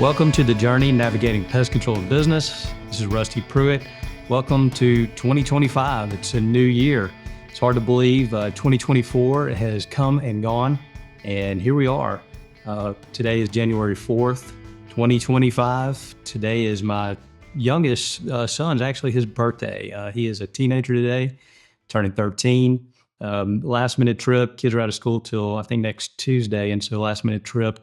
Welcome to the journey navigating pest control and business. This is Rusty Prewett. Welcome to 2025. It's a new year. It's hard to believe 2024 has come and gone, and here we are. Today is January 4th, 2025. Today is my youngest son's actually his birthday. He is a teenager today, turning 13. Last minute trip. Kids are out of school till I think next Tuesday, and so last minute trip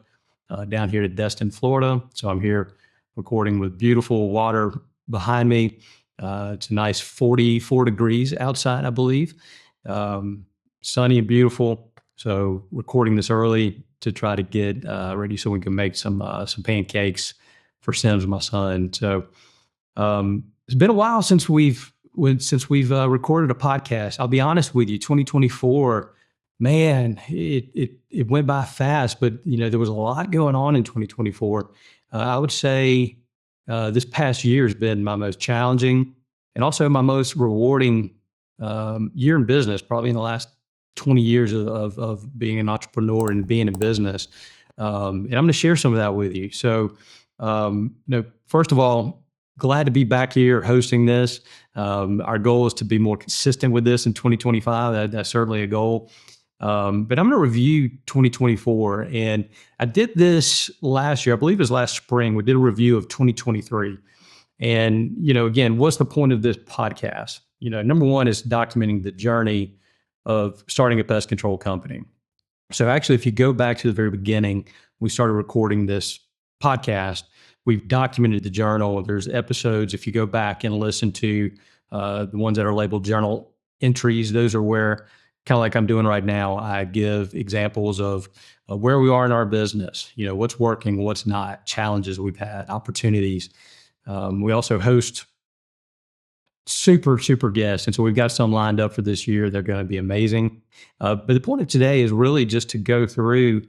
down here to Destin, Florida. So I'm here recording with beautiful water behind me. It's a nice 44 degrees outside, I believe. Sunny and beautiful. So recording this early to try to get ready so we can make some pancakes for Sims, my son. So it's been a while since we've recorded a podcast. I'll be honest with you, 2024. Man, it went by fast, but there was a lot going on in 2024. I would say this past year has been my most challenging and also my most rewarding year in business, probably in the last 20 years of being an entrepreneur and being in business. And I'm going to share some of that with you. So, first of all, glad to be back here hosting this. Our goal is to be more consistent with this in 2025. That's certainly a goal. But I'm going to review 2024, and I did this last year. I believe it was last spring. We did a review of 2023, and again, what's the point of this podcast? Number one is documenting the journey of starting a pest control company. So actually, if you go back to the very beginning, we started recording this podcast. We've documented the journal. There's episodes. If you go back and listen to the ones that are labeled journal entries, those are where, kind of like I'm doing right now, I give examples of where we are in our business, what's working, what's not, challenges we've had, opportunities. We also host super guests. And so we've got some lined up for this year. They're going to be amazing. But the point of today is really just to go through,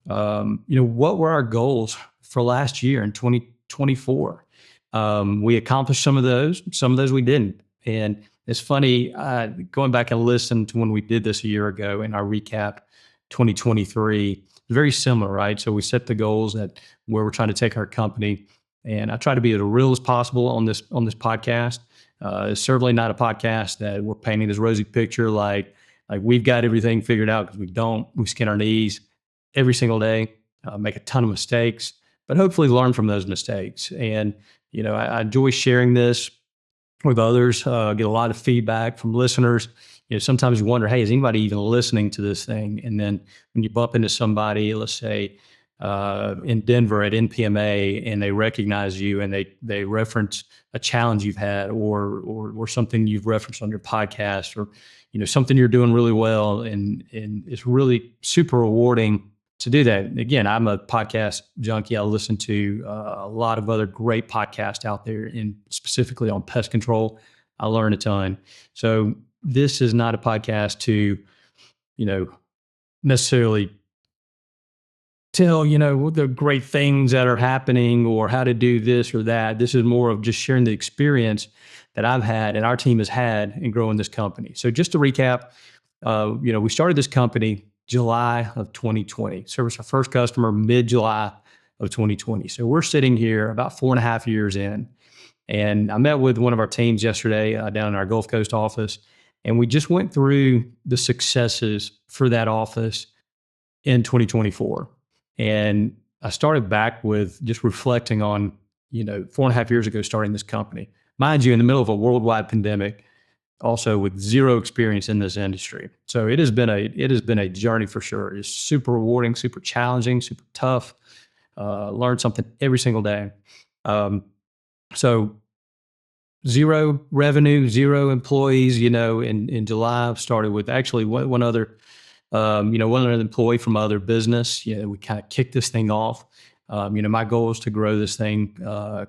what were our goals for last year in 2024? We accomplished some of those we didn't. And it's funny, going back and listening to when we did this a year ago in our recap 2023, it's very similar, right? So we set the goals that where we're trying to take our company, and I try to be as real as possible on this podcast. It's certainly not a podcast that we're painting this rosy picture like we've got everything figured out, because we don't. We skin our knees every single day, make a ton of mistakes, but hopefully learn from those mistakes. And I enjoy sharing this with others, get a lot of feedback from listeners. Sometimes you wonder, hey, is anybody even listening to this thing? And then when you bump into somebody, let's say in Denver at NPMA, and they recognize you and they reference a challenge you've had or something you've referenced on your podcast, or something you're doing really well, and it's really super rewarding to do that. Again, I'm a podcast junkie. I listen to a lot of other great podcasts out there, and specifically on pest control. I learn a ton. So this is not a podcast to, necessarily tell, the great things that are happening or how to do this or that. This is more of just sharing the experience that I've had and our team has had in growing this company. So just to recap, we started this company July of 2020. Serviced our first customer mid-July of 2020. So we're sitting here about 4.5 years in. And I met with one of our teams yesterday down in our Gulf Coast office, and we just went through the successes for that office in 2024. And I started back with just reflecting on, 4.5 years ago starting this company. Mind you, in the middle of a worldwide pandemic, also with zero experience in this industry. So it has been a journey for sure. It's super rewarding, super challenging, super tough. Learn something every single day. So zero revenue, zero employees, in July. I've started with actually one other employee from other business. We kind of kicked this thing off. My goal is to grow this thing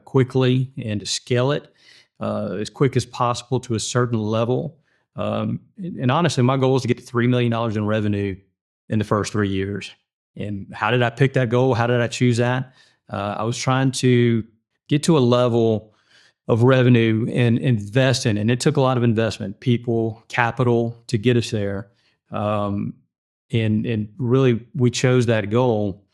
quickly and to scale it as quick as possible to a certain level. And honestly, my goal is to get to $3 million in revenue in the first 3 years. And how did I pick that goal? How did I choose that? I was trying to get to a level of revenue and invest in, and it took a lot of investment, people, capital to get us there. And really, we chose that goal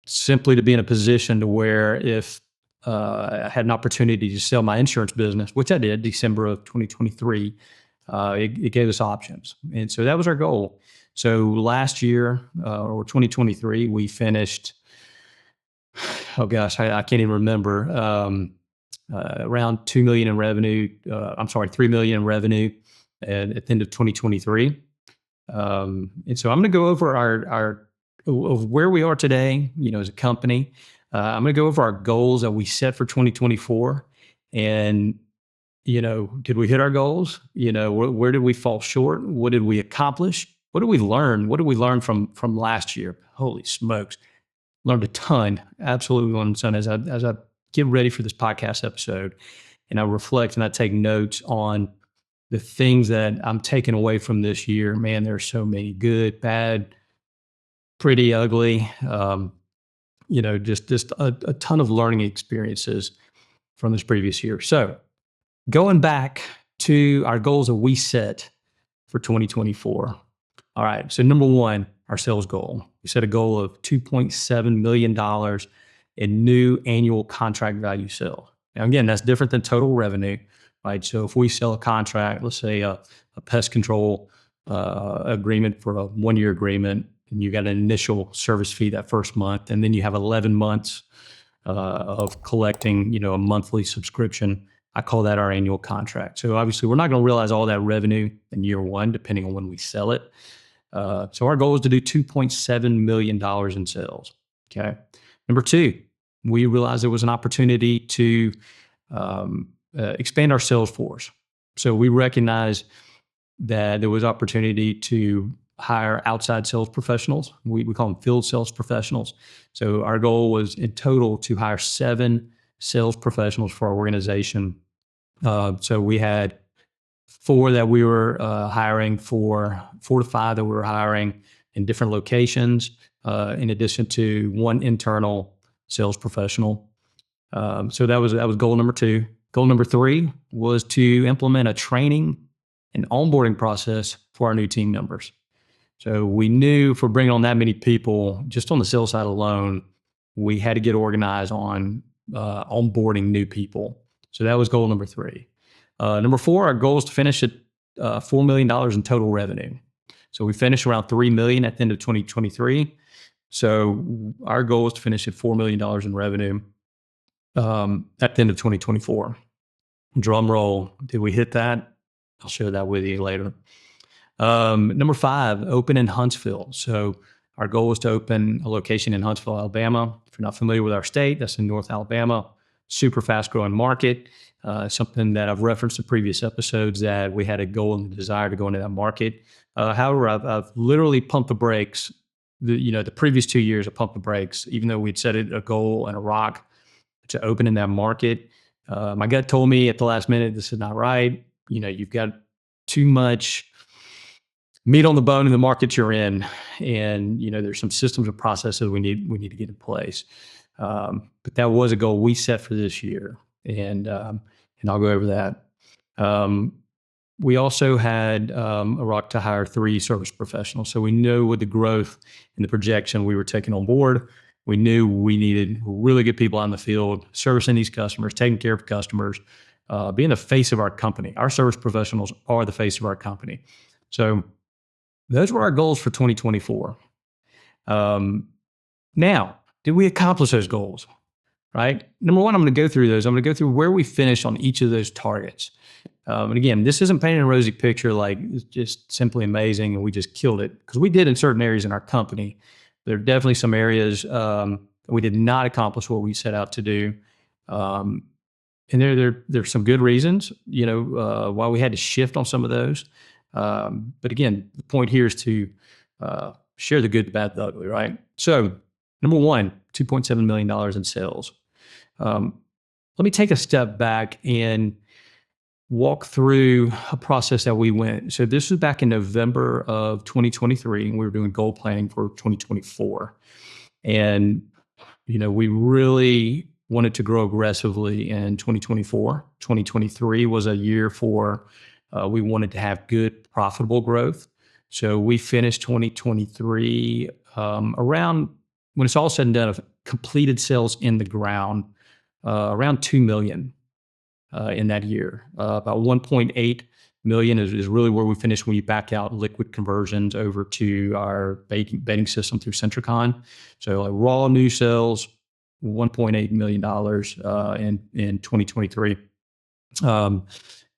simply to be in a position to where if I had an opportunity to sell my insurance business, which I did December of 2023, it gave us options. And so that was our goal. So last year, or 2023, we finished, oh gosh, I can't even remember, around 2 million in revenue. I'm sorry, 3 million in revenue at the end of 2023. And so I'm going to go over our of where we are today, as a company. I'm going to go over our goals that we set for 2024, and did we hit our goals? Where did we fall short? What did we accomplish? What did we learn? What did we learn from last year? Holy smokes, learned a ton. Absolutely learned a ton as I get ready for this podcast episode, and I reflect and I take notes on the things that I'm taking away from this year. Man, there's so many good, bad, pretty ugly, just a ton of learning experiences from this previous year. So going back to our goals that we set for 2024. All right. So number one, our sales goal. We set a goal of $2.7 million in new annual contract value sales. Now, again, that's different than total revenue, right? So if we sell a contract, let's say a pest control agreement for a 1-year agreement, and you got an initial service fee that first month, and then you have 11 months of collecting, a monthly subscription. I call that our annual contract. So obviously, we're not going to realize all that revenue in year one, depending on when we sell it. So our goal is to do $2.7 million in sales. Okay. Number two, we realized there was an opportunity to expand our sales force. So we recognized that there was opportunity to hire outside sales professionals. We call them field sales professionals. So our goal was in total to hire 7 sales professionals for our organization. So we had 4 that we were hiring, 4 to 5 that we were hiring in different locations, in addition to 1 internal sales professional. So that was goal number 2. Goal number 3 was to implement a training and onboarding process for our new team members. So we knew for bringing on that many people, just on the sales side alone, we had to get organized on onboarding new people. So that was goal number 3. Number 4, our goal is to finish at $4 million in total revenue. So we finished around $3 million at the end of 2023. So our goal is to finish at $4 million in revenue at the end of 2024. Drum roll. Did we hit that? I'll share that with you later. Number 5, open in Huntsville. So our goal is to open a location in Huntsville, Alabama. If you're not familiar with our state, that's in North Alabama. Super fast growing market. Something that I've referenced in previous episodes, that we had a goal and a desire to go into that market. However, I've literally pumped the brakes. The previous 2 years I pumped the brakes, even though we'd set it a goal and a rock to open in that market. My gut told me at the last minute, this is not right. You've got too much meat on the bone in the market you're in, and there's some systems and processes we need to get in place. But that was a goal we set for this year, and I'll go over that. We also had a rock to hire 3 service professionals. So we knew with the growth and the projection we were taking on board, we knew we needed really good people out in the field, servicing these customers, taking care of customers, being the face of our company. Our service professionals are the face of our company. So those were our goals for 2024. Now, did we accomplish those goals? Right? Number 1, I'm going to go through those. I'm going to go through where we finished on each of those targets. And again, this isn't painting a rosy picture like it's just simply amazing and we just killed it, because we did in certain areas in our company. There are definitely some areas we did not accomplish what we set out to do. And there's some good reasons, why we had to shift on some of those. But again, the point here is to share the good, the bad, the ugly, right? So number 1, $2.7 million in sales. Let me take a step back and walk through a process that we went. So this was back in November of 2023, and we were doing goal planning for 2024. And, we really wanted to grow aggressively in 2024. 2023 was a year for, we wanted to have good, profitable growth. So we finished 2023 around, when it's all said and done, completed sales in the ground, around 2 million in that year. About 1.8 million is really where we finished when you back out liquid conversions over to our bedding system through Centricon. So like raw new sales, $1.8 million in 2023.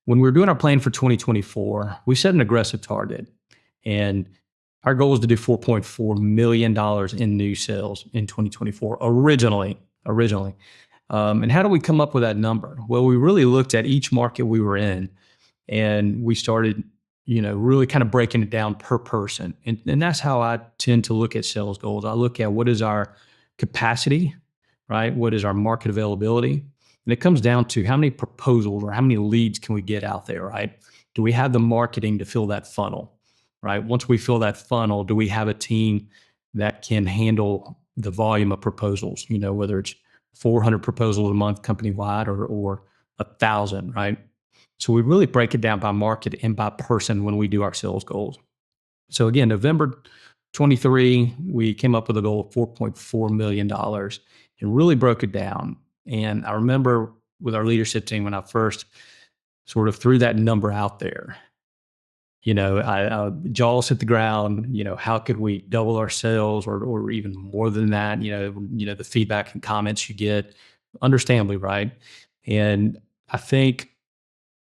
When we were doing our plan for 2024, we set an aggressive target, and our goal was to do $4.4 million in new sales in 2024 originally. And how do we come up with that number? Well, we really looked at each market we were in, and we started, really kind of breaking it down per person. And that's how I tend to look at sales goals. I look at what is our capacity, right? What is our market availability? And it comes down to how many proposals or how many leads can we get out there, right? Do we have the marketing to fill that funnel, right? Once we fill that funnel, do we have a team that can handle the volume of proposals, whether it's 400 proposals a month company-wide or 1,000, right? So we really break it down by market and by person when we do our sales goals. So again, November 23, we came up with a goal of $4.4 million and really broke it down. And I remember with our leadership team, when I first sort of threw that number out there, I jaws hit the ground, how could we double our sales or even more than that? The feedback and comments you get, understandably, right? And I think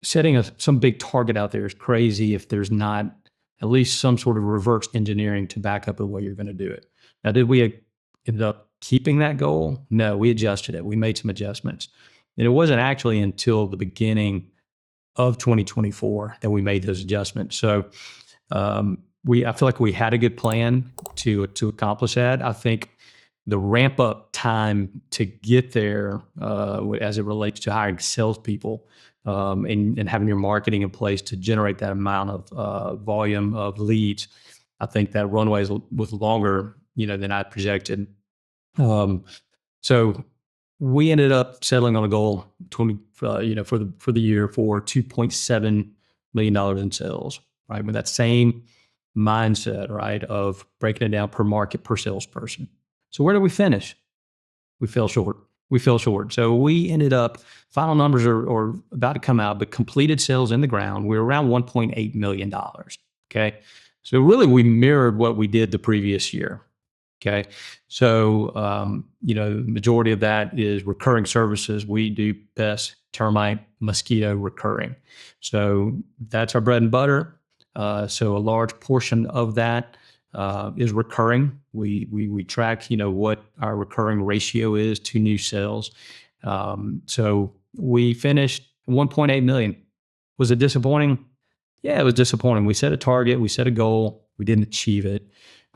setting some big target out there is crazy if there's not at least some sort of reverse engineering to back up the way you're going to do it. Now, did we end up keeping that goal? No, we adjusted it. We made some adjustments. And it wasn't actually until the beginning of 2024 that we made those adjustments. So I feel like we had a good plan to accomplish that. I think the ramp up time to get there as it relates to hiring salespeople and having your marketing in place to generate that amount of volume of leads, I think that runway was longer, than I projected. So we ended up settling on a goal for the year for $2.7 million in sales, right? With that same mindset, right, of breaking it down per market, per salesperson. So where did we finish? We fell short. So we ended up, final numbers are about to come out, but completed sales in the ground, we were around $1.8 million, okay? So really we mirrored what we did the previous year. Okay. So, the majority of that is recurring services. We do pest, termite, mosquito recurring. So that's our bread and butter. So a large portion of that is recurring. We track, what our recurring ratio is to new sales. So we finished 1.8 million. Was it disappointing? Yeah, it was disappointing. We set a target, we set a goal, we didn't achieve it.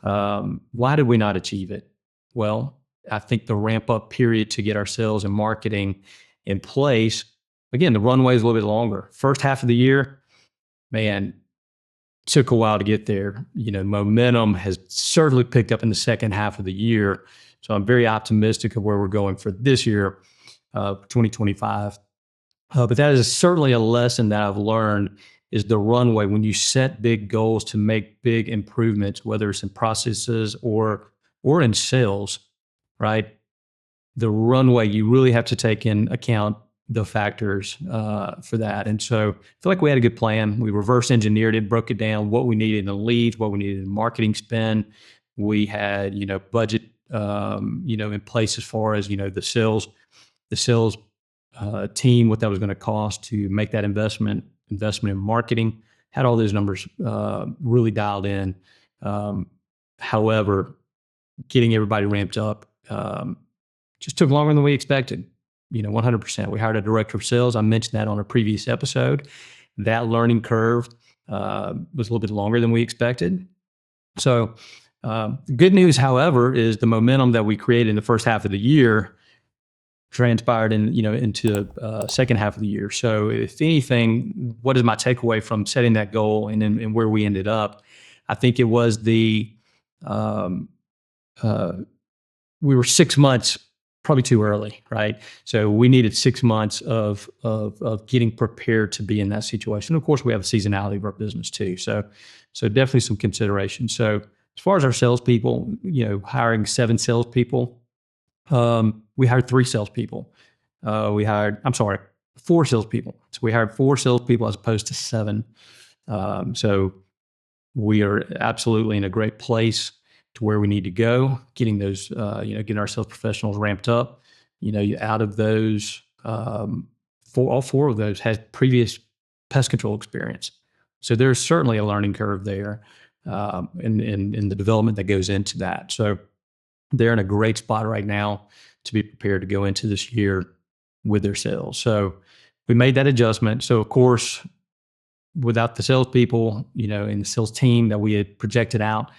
Why did we not achieve it? Well, I think the ramp up period to get our sales and marketing in place, again, the runway is a little bit longer. First half of the year, man, took a while to get there. Momentum has certainly picked up in the second half of the year. So I'm very optimistic of where we're going for this year, 2025. But that is certainly a lesson that I've learned is the runway when you set big goals to make big improvements, whether it's in processes or in sales, right? The runway, you really have to take in account the factors for that. And so I feel like we had a good plan. We reverse engineered it, broke it down, what we needed in leads, what we needed in marketing spend. We had, budget, in place as far as, the sales team, what that was going to cost to make that investment in marketing, had all those numbers really dialed in. However, getting everybody ramped up just took longer than we expected, 100%. We hired a director of sales. I mentioned that on a previous episode. That learning curve was a little bit longer than we expected. So the good news, however, is the momentum that we created in the first half of the year transpired into the second half of the year. So if anything, what is my takeaway from setting that goal and where we ended up? I think it was we were 6 months probably too early, right? So we needed 6 months of getting prepared to be in that situation. Of course, we have a seasonality of our business too. So definitely some consideration. So as far as our salespeople, hiring 7 salespeople, We hired 3 salespeople. I'm sorry, 4 salespeople. So we hired 4 salespeople as opposed to 7. So we are absolutely in a great place to where we need to go, getting those, getting our sales professionals ramped up. Out of those, all 4 of those had previous pest control experience. So there's certainly a learning curve there, in the development that goes into that. So they're in a great spot right now to be prepared to go into this year with their sales. So we made that adjustment. So of course, without the salespeople, and the sales team that we had projected out,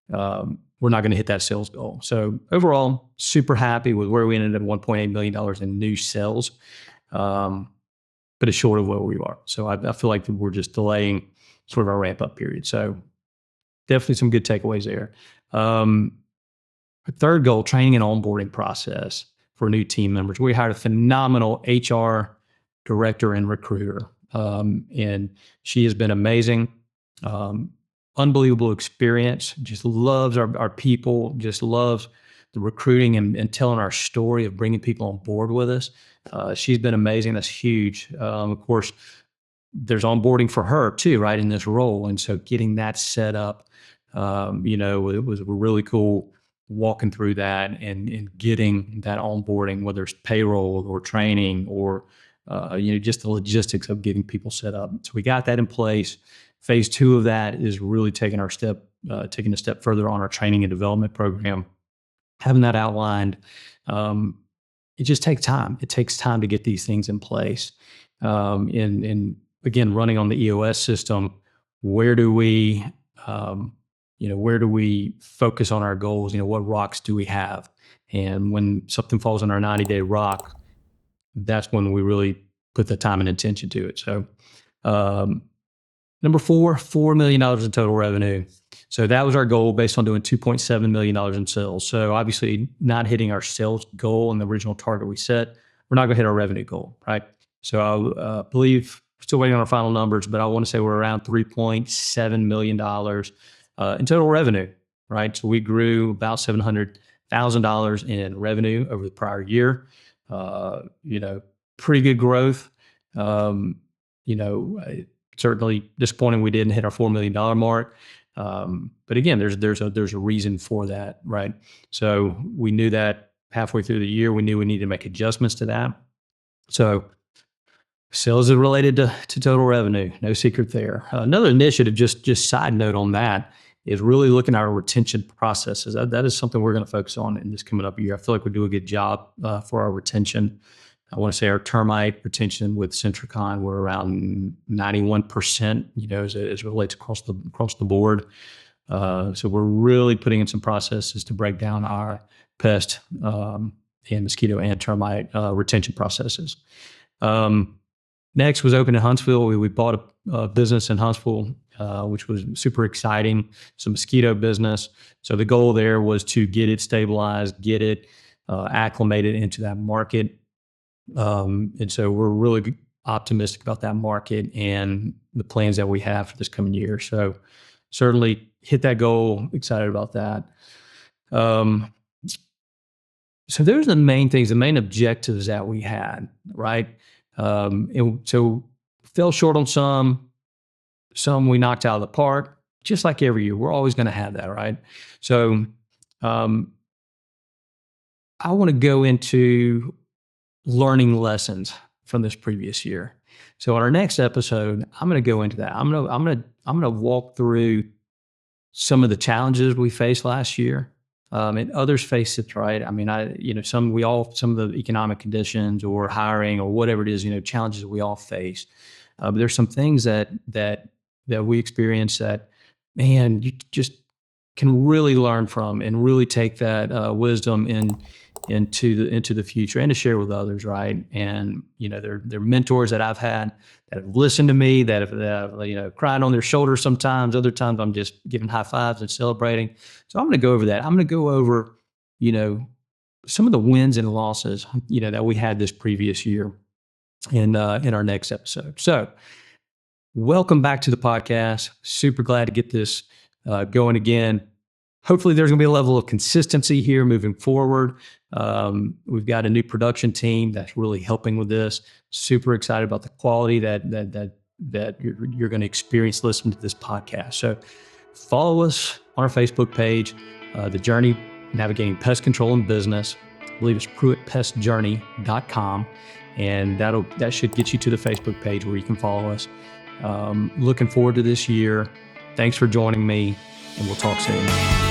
we're not going to hit that sales goal. So overall, super happy with where we ended up, $1.8 million in new sales, but it's short of where we are. So I feel like we're just delaying sort of our ramp up period. So definitely some good takeaways there. Third goal, training and onboarding process for new team members. We hired a phenomenal HR director and recruiter, and she has been amazing. Unbelievable experience, just loves our people, just loves the recruiting and telling our story of bringing people on board with us. She's been amazing. That's huge. Of course, there's onboarding for her too, right, in this role. And so getting that set up, it was really cool walking through that and getting that onboarding, whether it's payroll or training or, just the logistics of getting people set up. So we got that in place. Phase 2 of that is really taking a step further on our training and development program, having that outlined. It just takes time. It takes time to get these things in place. And again, running on the EOS system, where do we focus on our goals? What rocks do we have? And when something falls on our 90-day rock, that's when we really put the time and attention to it. So, number 4, $4 million in total revenue. So that was our goal based on doing $2.7 million in sales. So obviously not hitting our sales goal and the original target we set, we're not going to hit our revenue goal, right? So I believe, still waiting on our final numbers, but I want to say we're around $3.7 million in total revenue, right? So we grew about $700,000 in revenue over the prior year. Pretty good growth. Certainly disappointing we didn't hit our $4 million mark. But again, there's a reason for that, right? So we knew that halfway through the year, we knew we needed to make adjustments to that. So sales is related to total revenue, no secret there. Another initiative, just side note on that, is really looking at our retention processes. That is something we're going to focus on in this coming up year. I feel like we do a good job for our retention. I want to say our termite retention with Centricon, we're around 91%, as it relates across the board. So we're really putting in some processes to break down our pest and mosquito and termite retention processes. Next was open in Huntsville. We bought a business in Huntsville, which was super exciting. It's a mosquito business. So the goal there was to get it stabilized, get it acclimated into that market. And so we're really optimistic about that market and the plans that we have for this coming year. So certainly hit that goal, excited about that. So there's the main things, the main objectives that we had, right? And so fell short on some we knocked out of the park, just like every year. We're always going to have that, right? So I want to go into learning lessons from this previous year. So on our next episode, I'm going to go into that. I'm going to walk through some of the challenges we faced last year, and others face it, right? I mean, some of the economic conditions or hiring or whatever it is, challenges that we all face. But there's some things that we experience that, man, you just can really learn from and really take that wisdom into the future and to share with others, right? And they're mentors that I've had that have listened to me, that have cried on their shoulders sometimes. Other times I'm just giving high fives and celebrating. So I'm going to go over that. I'm going to go over some of the wins and losses that we had this previous year in our next episode. So welcome back to the podcast. Super glad to get this going again. hopefully there's going to be a level of consistency here moving forward. We've got a new production team that's really helping with this. Super excited about the quality that you're going to experience listening to this podcast. So follow us on our Facebook page, The Journey Navigating Pest Control and Business. I believe it's PrewettPestJourney.com. And that should get you to the Facebook page where you can follow us. Looking forward to this year. Thanks for joining me, and we'll talk soon.